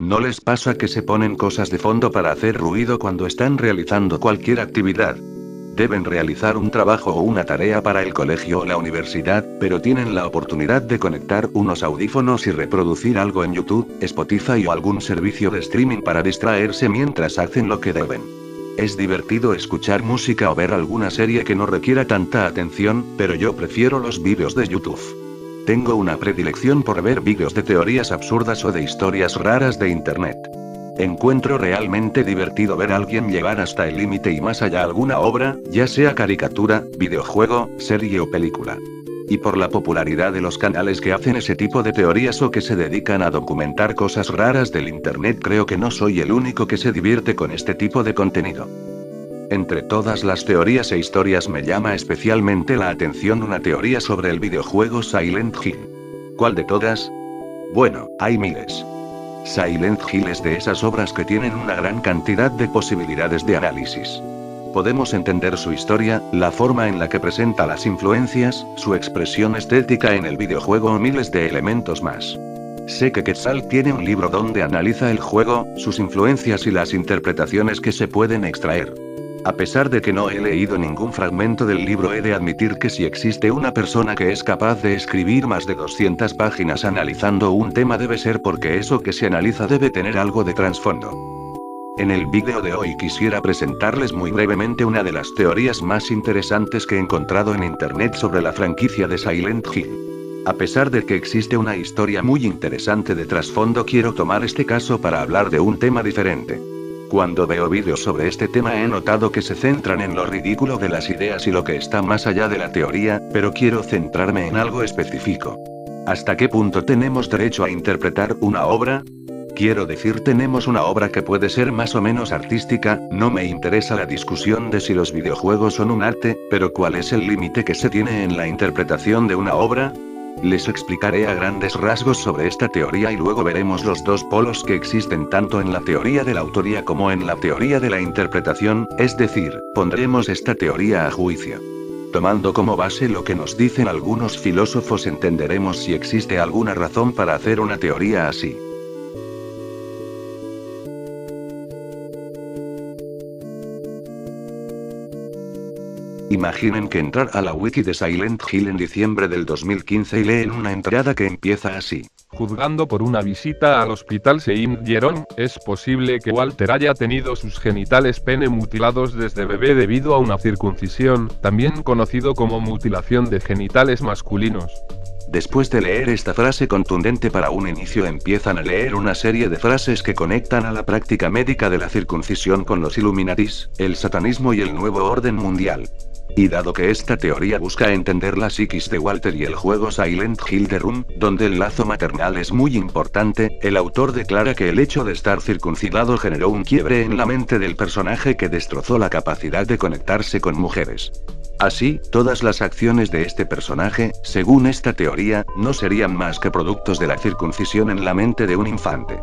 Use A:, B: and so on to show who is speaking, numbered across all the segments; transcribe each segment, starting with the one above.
A: ¿No les pasa que se ponen cosas de fondo para hacer ruido cuando están realizando cualquier actividad? Deben realizar un trabajo o una tarea para el colegio o la universidad, pero tienen la oportunidad de conectar unos audífonos y reproducir algo en YouTube, Spotify o algún servicio de streaming para distraerse mientras hacen lo que deben. Es divertido escuchar música o ver alguna serie que no requiera tanta atención, pero yo prefiero los vídeos de YouTube. Tengo una predilección por ver vídeos de teorías absurdas o de historias raras de internet. Encuentro realmente divertido ver a alguien llevar hasta el límite y más allá alguna obra, ya sea caricatura, videojuego, serie o película. Y por la popularidad de los canales que hacen ese tipo de teorías o que se dedican a documentar cosas raras del internet, creo que no soy el único que se divierte con este tipo de contenido. Entre todas las teorías e historias me llama especialmente la atención una teoría sobre el videojuego Silent Hill. ¿Cuál de todas? Bueno, hay miles. Silent Hill es de esas obras que tienen una gran cantidad de posibilidades de análisis. Podemos entender su historia, la forma en la que presenta las influencias, su expresión estética en el videojuego o miles de elementos más. Sé que Quetzal tiene un libro donde analiza el juego, sus influencias y las interpretaciones que se pueden extraer. A pesar de que no he leído ningún fragmento del libro, he de admitir que si existe una persona que es capaz de escribir más de 200 páginas analizando un tema, debe ser porque eso que se analiza debe tener algo de trasfondo. En el vídeo de hoy quisiera presentarles muy brevemente una de las teorías más interesantes que he encontrado en internet sobre la franquicia de Silent Hill. A pesar de que existe una historia muy interesante de trasfondo, quiero tomar este caso para hablar de un tema diferente. Cuando veo vídeos sobre este tema he notado que se centran en lo ridículo de las ideas y lo que está más allá de la teoría, pero quiero centrarme en algo específico. ¿Hasta qué punto tenemos derecho a interpretar una obra? Quiero decir, tenemos una obra que puede ser más o menos artística, no me interesa la discusión de si los videojuegos son un arte, pero ¿cuál es el límite que se tiene en la interpretación de una obra? Les explicaré a grandes rasgos sobre esta teoría y luego veremos los dos polos que existen tanto en la teoría de la autoría como en la teoría de la interpretación, es decir, pondremos esta teoría a juicio. Tomando como base lo que nos dicen algunos filósofos, entenderemos si existe alguna razón para hacer una teoría así. Imaginen que entrar a la wiki de Silent Hill en diciembre del 2015 y leen una entrada que empieza así.
B: Juzgando por una visita al hospital Saint Jerome, es posible que Walter haya tenido sus genitales pene mutilados desde bebé debido a una circuncisión, también conocido como mutilación de genitales masculinos.
A: Después de leer esta frase contundente para un inicio, empiezan a leer una serie de frases que conectan a la práctica médica de la circuncisión con los Illuminatis, el satanismo y el nuevo orden mundial. Y dado que esta teoría busca entender la psiquis de Walter y el juego Silent Hill The Room, donde el lazo maternal es muy importante, el autor declara que el hecho de estar circuncidado generó un quiebre en la mente del personaje que destrozó la capacidad de conectarse con mujeres. Así, todas las acciones de este personaje, según esta teoría, no serían más que productos de la circuncisión en la mente de un infante.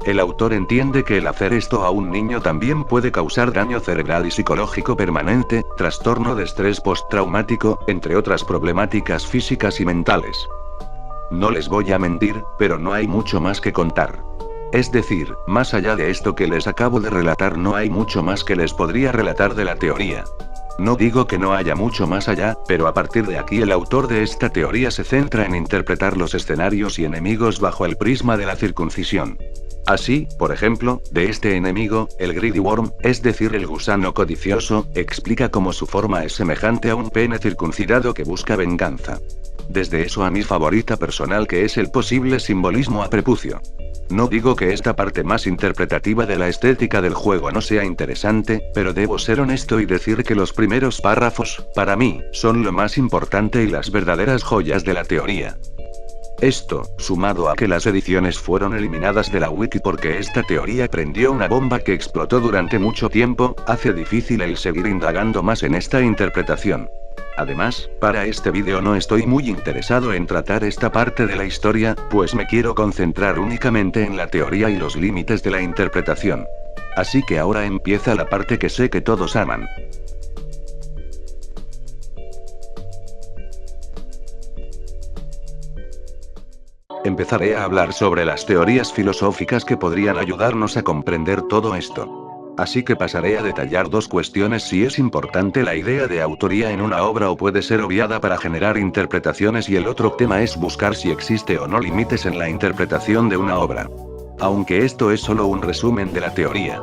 A: El autor entiende que el hacer esto a un niño también puede causar daño cerebral y psicológico permanente, trastorno de estrés postraumático, entre otras problemáticas físicas y mentales. No les voy a mentir, pero no hay mucho más que contar. Es decir, más allá de esto que les acabo de relatar, no hay mucho más que les podría relatar de la teoría. No digo que no haya mucho más allá, pero a partir de aquí el autor de esta teoría se centra en interpretar los escenarios y enemigos bajo el prisma de la circuncisión. Así, por ejemplo, de este enemigo, el Greedy Worm, es decir, el gusano codicioso, explica cómo su forma es semejante a un pene circuncidado que busca venganza. Desde eso a mi favorita personal, que es el posible simbolismo a prepucio. No digo que esta parte más interpretativa de la estética del juego no sea interesante, pero debo ser honesto y decir que los primeros párrafos, para mí, son lo más importante y las verdaderas joyas de la teoría. Esto, sumado a que las ediciones fueron eliminadas de la wiki porque esta teoría prendió una bomba que explotó durante mucho tiempo, hace difícil el seguir indagando más en esta interpretación. Además, para este vídeo no estoy muy interesado en tratar esta parte de la historia, pues me quiero concentrar únicamente en la teoría y los límites de la interpretación. Así que ahora empieza la parte que sé que todos aman. Empezaré a hablar sobre las teorías filosóficas que podrían ayudarnos a comprender todo esto. Así que pasaré a detallar dos cuestiones: si es importante la idea de autoría en una obra o puede ser obviada para generar interpretaciones, y el otro tema es buscar si existe o no límites en la interpretación de una obra. Aunque esto es solo un resumen de la teoría.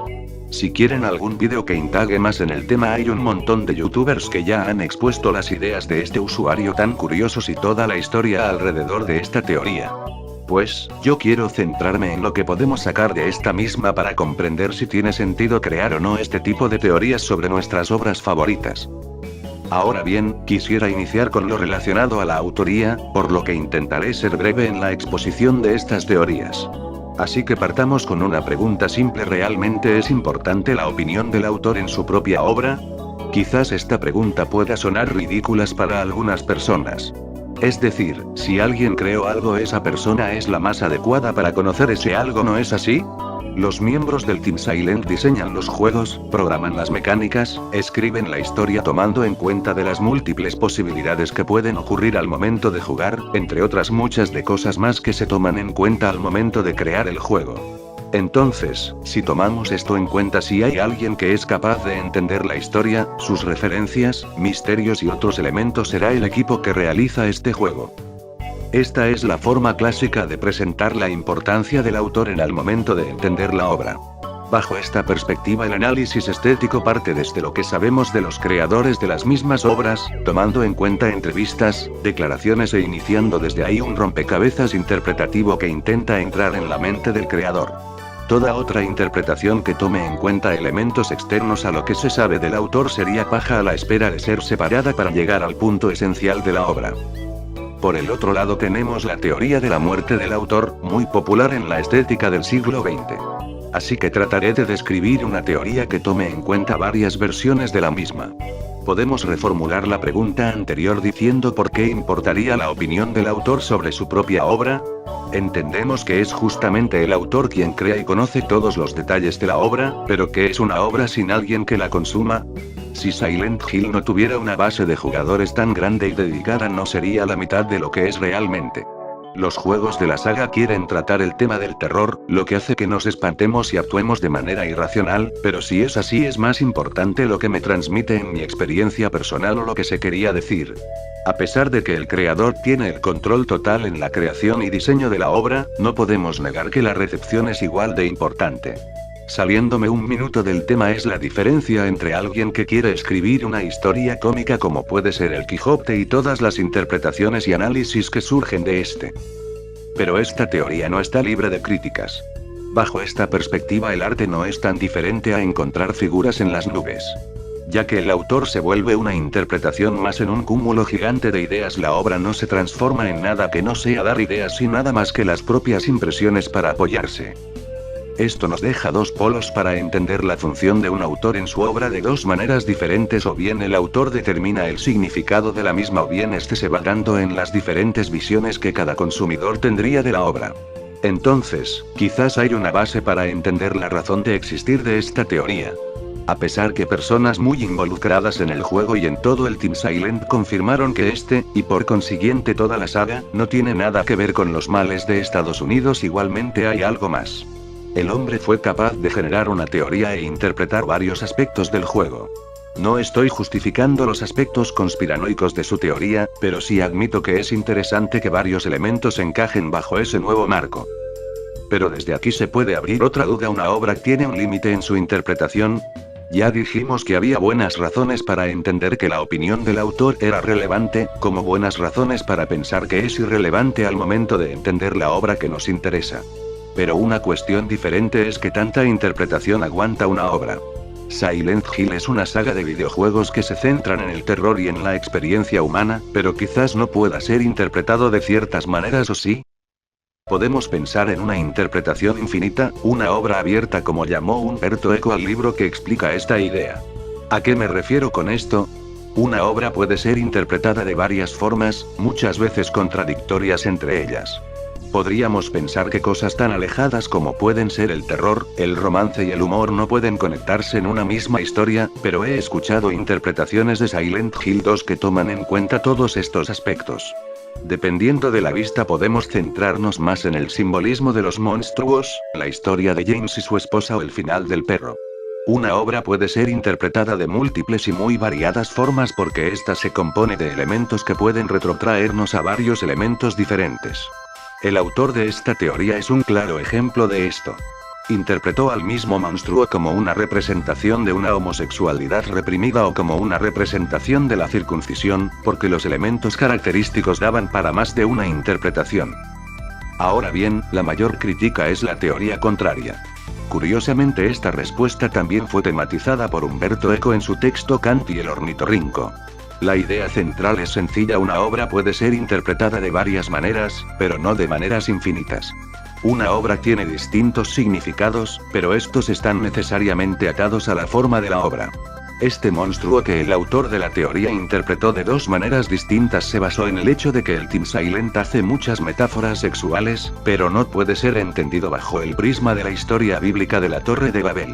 A: Si quieren algún vídeo que indague más en el tema, hay un montón de youtubers que ya han expuesto las ideas de este usuario tan curiosos y toda la historia alrededor de esta teoría. Pues, yo quiero centrarme en lo que podemos sacar de esta misma para comprender si tiene sentido crear o no este tipo de teorías sobre nuestras obras favoritas. Ahora bien, quisiera iniciar con lo relacionado a la autoría, por lo que intentaré ser breve en la exposición de estas teorías. Así que partamos con una pregunta simple: ¿realmente es importante la opinión del autor en su propia obra? Quizás esta pregunta pueda sonar ridícula para algunas personas. Es decir, si alguien creó algo, esa persona es la más adecuada para conocer ese algo, ¿no es así? Los miembros del Team Silent diseñan los juegos, programan las mecánicas, escriben la historia tomando en cuenta de las múltiples posibilidades que pueden ocurrir al momento de jugar, entre otras muchas de cosas más que se toman en cuenta al momento de crear el juego. Entonces, si tomamos esto en cuenta, si hay alguien que es capaz de entender la historia, sus referencias, misterios y otros elementos, será el equipo que realiza este juego. Esta es la forma clásica de presentar la importancia del autor en el momento de entender la obra. Bajo esta perspectiva, el análisis estético parte desde lo que sabemos de los creadores de las mismas obras, tomando en cuenta entrevistas, declaraciones e iniciando desde ahí un rompecabezas interpretativo que intenta entrar en la mente del creador. Toda otra interpretación que tome en cuenta elementos externos a lo que se sabe del autor sería paja a la espera de ser separada para llegar al punto esencial de la obra. Por el otro lado tenemos la teoría de la muerte del autor, muy popular en la estética del siglo XX. Así que trataré de describir una teoría que tome en cuenta varias versiones de la misma. Podemos reformular la pregunta anterior diciendo: ¿por qué importaría la opinión del autor sobre su propia obra? Entendemos que es justamente el autor quien crea y conoce todos los detalles de la obra, pero ¿qué es una obra sin alguien que la consuma? Si Silent Hill no tuviera una base de jugadores tan grande y dedicada, no sería la mitad de lo que es realmente. Los juegos de la saga quieren tratar el tema del terror, lo que hace que nos espantemos y actuemos de manera irracional, pero si es así, es más importante lo que me transmite en mi experiencia personal o lo que se quería decir. A pesar de que el creador tiene el control total en la creación y diseño de la obra, no podemos negar que la recepción es igual de importante. Saliéndome un minuto del tema, es la diferencia entre alguien que quiere escribir una historia cómica como puede ser El Quijote y todas las interpretaciones y análisis que surgen de este. Pero esta teoría no está libre de críticas. Bajo esta perspectiva, el arte no es tan diferente a encontrar figuras en las nubes. Ya que el autor se vuelve una interpretación más en un cúmulo gigante de ideas, la obra no se transforma en nada que no sea dar ideas y nada más que las propias impresiones para apoyarse. Esto nos deja dos polos para entender la función de un autor en su obra de dos maneras diferentes: o bien el autor determina el significado de la misma, o bien este se va dando en las diferentes visiones que cada consumidor tendría de la obra. Entonces, quizás hay una base para entender la razón de existir de esta teoría. A pesar que personas muy involucradas en el juego y en todo el Team Silent confirmaron que este, y por consiguiente toda la saga, no tiene nada que ver con los males de Estados Unidos, igualmente hay algo más. El hombre fue capaz de generar una teoría e interpretar varios aspectos del juego. No estoy justificando los aspectos conspiranoicos de su teoría, pero sí admito que es interesante que varios elementos encajen bajo ese nuevo marco. Pero desde aquí se puede abrir otra duda: ¿una obra tiene un límite en su interpretación? Ya dijimos que había buenas razones para entender que la opinión del autor era relevante, como buenas razones para pensar que es irrelevante al momento de entender la obra que nos interesa. Pero una cuestión diferente es que tanta interpretación aguanta una obra. Silent Hill es una saga de videojuegos que se centran en el terror y en la experiencia humana, pero quizás no pueda ser interpretado de ciertas maneras, ¿o sí? Podemos pensar en una interpretación infinita, una obra abierta, como llamó Umberto Eco al libro que explica esta idea. ¿A qué me refiero con esto? Una obra puede ser interpretada de varias formas, muchas veces contradictorias entre ellas. Podríamos pensar que cosas tan alejadas como pueden ser el terror, el romance y el humor no pueden conectarse en una misma historia, pero he escuchado interpretaciones de Silent Hill 2 que toman en cuenta todos estos aspectos. Dependiendo de la vista podemos centrarnos más en el simbolismo de los monstruos, la historia de James y su esposa o el final del perro. Una obra puede ser interpretada de múltiples y muy variadas formas porque ésta se compone de elementos que pueden retrotraernos a varios elementos diferentes. El autor de esta teoría es un claro ejemplo de esto. Interpretó al mismo monstruo como una representación de una homosexualidad reprimida o como una representación de la circuncisión, porque los elementos característicos daban para más de una interpretación. Ahora bien, la mayor crítica es la teoría contraria. Curiosamente, esta respuesta también fue tematizada por Umberto Eco en su texto Kant y el ornitorrinco. La idea central es sencilla: una obra puede ser interpretada de varias maneras, pero no de maneras infinitas. Una obra tiene distintos significados, pero estos están necesariamente atados a la forma de la obra. Este monstruo que el autor de la teoría interpretó de dos maneras distintas se basó en el hecho de que el Team Silent hace muchas metáforas sexuales, pero no puede ser entendido bajo el prisma de la historia bíblica de la Torre de Babel.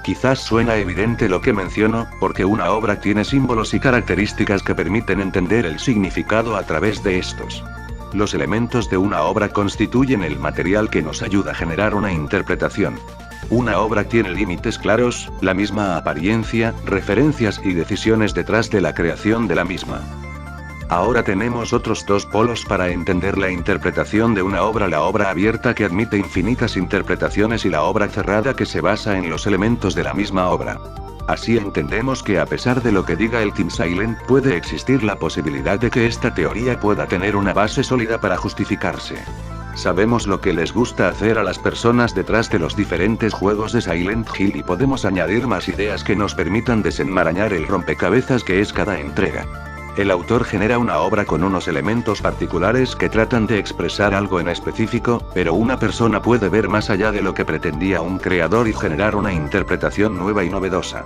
A: Quizás suena evidente lo que menciono, porque una obra tiene símbolos y características que permiten entender el significado a través de estos. Los elementos de una obra constituyen el material que nos ayuda a generar una interpretación. Una obra tiene límites claros, la misma apariencia, referencias y decisiones detrás de la creación de la misma. Ahora tenemos otros dos polos para entender la interpretación de una obra: la obra abierta que admite infinitas interpretaciones y la obra cerrada que se basa en los elementos de la misma obra. Así entendemos que a pesar de lo que diga el Team Silent, puede existir la posibilidad de que esta teoría pueda tener una base sólida para justificarse. Sabemos lo que les gusta hacer a las personas detrás de los diferentes juegos de Silent Hill y podemos añadir más ideas que nos permitan desenmarañar el rompecabezas que es cada entrega. El autor genera una obra con unos elementos particulares que tratan de expresar algo en específico, pero una persona puede ver más allá de lo que pretendía un creador y generar una interpretación nueva y novedosa.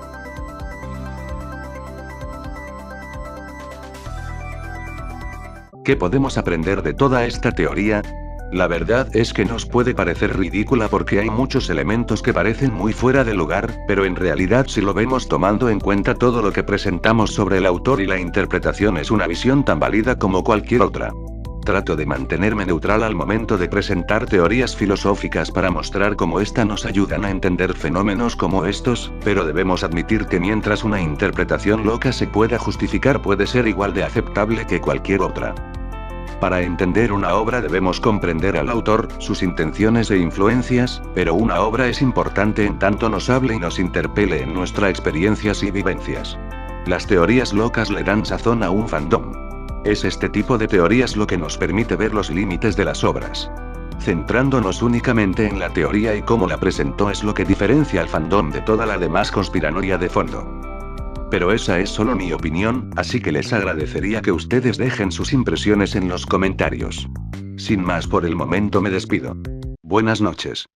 A: ¿Qué podemos aprender de toda esta teoría? La verdad es que nos puede parecer ridícula porque hay muchos elementos que parecen muy fuera de lugar, pero en realidad si lo vemos tomando en cuenta todo lo que presentamos sobre el autor y la interpretación es una visión tan válida como cualquier otra. Trato de mantenerme neutral al momento de presentar teorías filosóficas para mostrar cómo éstas nos ayudan a entender fenómenos como estos, pero debemos admitir que mientras una interpretación loca se pueda justificar, puede ser igual de aceptable que cualquier otra. Para entender una obra debemos comprender al autor, sus intenciones e influencias, pero una obra es importante en tanto nos hable y nos interpele en nuestras experiencias y vivencias. Las teorías locas le dan sazón a un fandom. Es este tipo de teorías lo que nos permite ver los límites de las obras. Centrándonos únicamente en la teoría y cómo la presentó es lo que diferencia al fandom de toda la demás conspiranoia de fondo. Pero esa es solo mi opinión, así que les agradecería que ustedes dejen sus impresiones en los comentarios. Sin más por el momento me despido. Buenas noches.